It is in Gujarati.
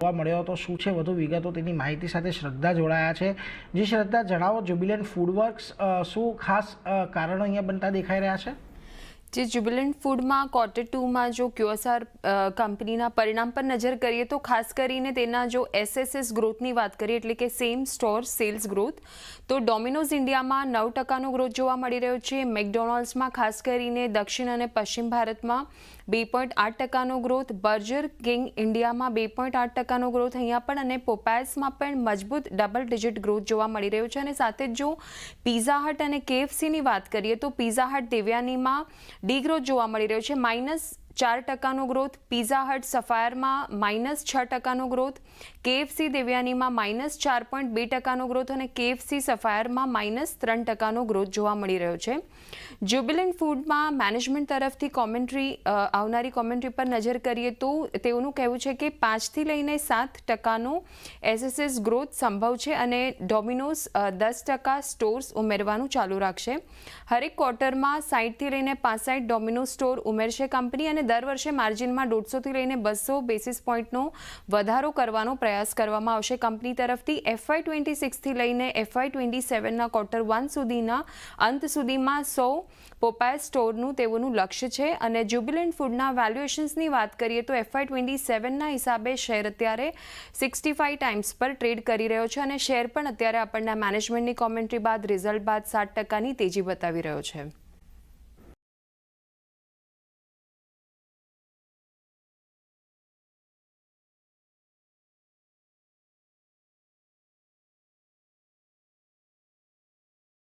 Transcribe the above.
જોવા મળ્યો હતો, શું છે વધુ વિગતો તેની માહિતી સાથે શ્રદ્ધા જોડાયા છે. જે શ્રદ્ધા, જણાવો, જ્યુબિલન્ટ ફૂડવર્ક્સ શું ખાસ કારણો અહીંયા બનતા દેખાઈ રહ્યા છે? જે જ્યુબિલન્ટ ફૂડમાં Q2માં જો QSR કંપનીના પરિણામ પર નજર કરીએ તો ખાસ કરીને તેના જો SSS ગ્રોથની વાત કરીએ, એટલે કે સેમ સ્ટોર સેલ્સ ગ્રોથ, તો ડોમિનોઝ ઇન્ડિયામાં 9%નો ગ્રોથ જોવા મળી રહ્યો છે. મેકડોનાલ્ડ્સમાં ખાસ કરીને દક્ષિણ અને પશ્ચિમ ભારતમાં 2.8%નો ગ્રોથ, બર્ગર કિંગ ઇન્ડિયામાં 2.8%નો ગ્રોથ અહીંયા પણ, અને પોપાયસમાં પણ મજબૂત ડબલ ડિજિટ ગ્રોથ જોવા મળી રહ્યો છે. અને સાથે જ જો પિઝા હટ અને KFCની વાત કરીએ તો પિઝા હટ દેવ્યાનીમાં ડીગ્રોથ જોવા મળી રહ્યો છે, -4%નો ગ્રોથ. પિઝા હટ સફાયરમાં -6%નો ગ્રોથ, KFC દેવ્યાનીમાં -4.2%નો ગ્રોથ અને KFC સફાયરમાં -3%નો ગ્રોથ જોવા મળી રહ્યો છે. જ્યુબિલન્ટ ફૂડમાં મેનેજમેન્ટ તરફથી આવનારી કોમેન્ટ્રી પર નજર કરીએ તો તેઓનું કહેવું છે કે 5થી લઈને 7%નો SSS ગ્રોથ સંભવ છે અને ડોમિનોઝ 10% સ્ટોર્સ ઉમેરવાનું ચાલુ રાખશે. હરેક ક્વાર્ટરમાં 60થી લઈને 65 ડોમિનોઝ સ્ટોર ઉમેરશે કંપની, અને દર વર્ષે માર્જિનમાં 150થી લઈને 200 બેસિસ પોઈન્ટનો વધારો કરવાનો પ્રયાસ કરવામાં આવશે કંપની તરફથી. FY26થી લઈને FY27ના Q1 સુધીના અંત સુધીમાં 100 પોપાય સ્ટોરનું તેઓનું લક્ષ્ય છે. અને જ્યુબિલન્ટ ફૂડના વેલ્યુએશન્સની વાત કરીએ તો FY27ના હિસાબે શેર અત્યારે 65 ટાઈમ્સ પર ટ્રેડ કરી રહ્યો છે અને શેર પણ અત્યારે આપણને મેનેજમેન્ટની કોમેન્ટ્રી બાદ, રિઝલ્ટ બાદ 7%ની તેજી બતાવી રહ્યો છે.